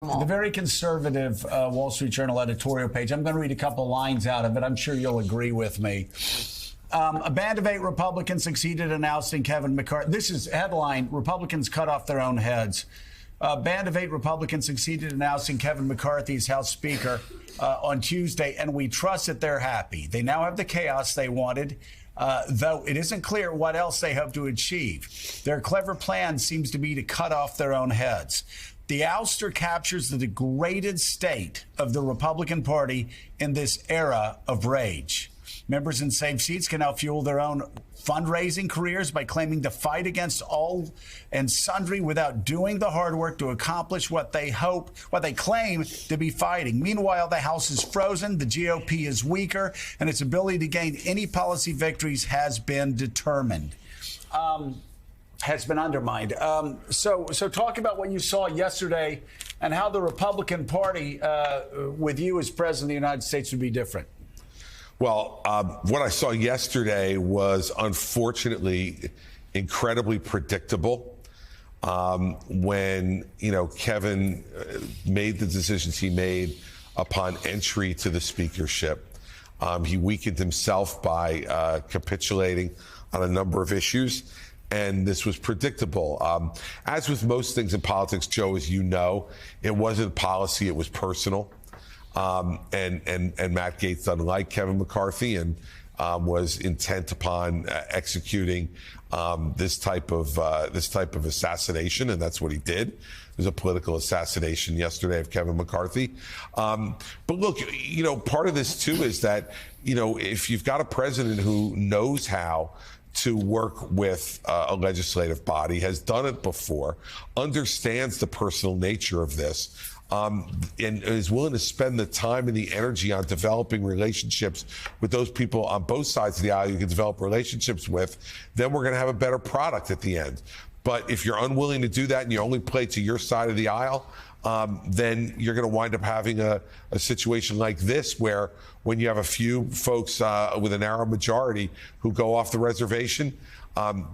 The very conservative Wall Street Journal editorial page. I'm going to read a couple lines out of it. I'm sure you'll agree with me. A band of 8 Republicans succeeded in ousting Kevin McCarthy. This is headline: Republicans cut off their own heads. A band of 8 Republicans succeeded in ousting Kevin McCarthy as House Speaker on Tuesday, and we trust that they're happy. They now have the chaos they wanted, though it isn't clear what else they hope to achieve. Their clever plan seems to be to cut off their own heads. The ouster captures the degraded state of the Republican Party in this era of rage. Members in Save Seats can now fuel their own fundraising careers by claiming to fight against all and sundry without doing the hard work to accomplish what they claim to be fighting. Meanwhile, the House is frozen, the GOP is weaker, and its ability to gain any policy victories has been undermined. So talk about what you saw yesterday and how the Republican Party, with you as President of the United States, would be different. Well, what I saw yesterday was unfortunately incredibly predictable. When, Kevin made the decisions he made upon entry to the speakership, he weakened himself by capitulating on a number of issues. And this was predictable. As with most things in politics, Joe, as you know, it wasn't policy, it was personal. And Matt Gaetz, unlike Kevin McCarthy, and was intent upon executing this type of assassination, and that's what he did. It was a political assassination yesterday of Kevin McCarthy. But look, part of this too is that if you've got a president who knows how to work with a legislative body, has done it before, understands the personal nature of this, and is willing to spend the time and the energy on developing relationships with those people on both sides of the aisle you can develop relationships with, then we're going to have a better product at the end. But if you're unwilling to do that and you only play to your side of the aisle, then you're going to wind up having a situation like this, where when you have a few folks with a narrow majority who go off the reservation,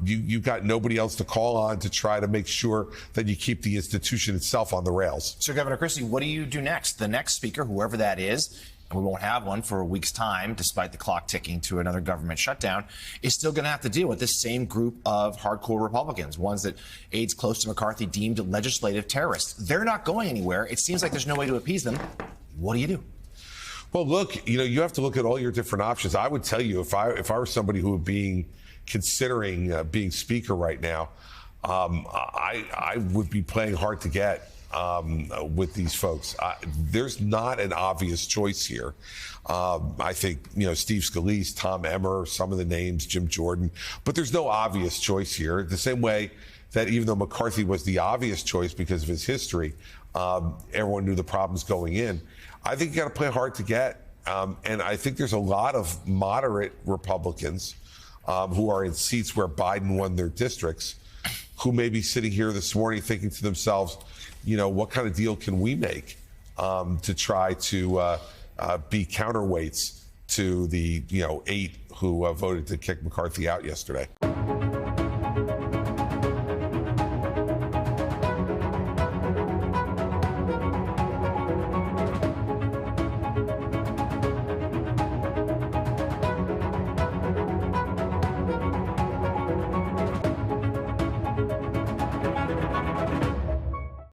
you've got nobody else to call on to try to make sure that you keep the institution itself on the rails. So, Governor Christie, what do you do next? The next speaker, whoever that is, and we won't have one for a week's time, despite the clock ticking to another government shutdown, is still going to have to deal with this same group of hardcore Republicans, ones that aides close to McCarthy deemed legislative terrorists. They're not going anywhere. It seems like there's no way to appease them. What do you do? Well, look, you have to look at all your different options. I would tell you, if I were somebody who would be considering being speaker right now, I would be playing hard to get with these folks. There's not an obvious choice here. I think, Steve Scalise, Tom Emmer, some of the names, Jim Jordan, but there's no obvious choice here. The same way that even though McCarthy was the obvious choice because of his history, everyone knew the problems going in. I think you got to play hard to get. And I think there's a lot of moderate Republicans who are in seats where Biden won their districts, who may be sitting here this morning thinking to themselves, what kind of deal can we make to try to be counterweights to the 8 who voted to kick McCarthy out yesterday.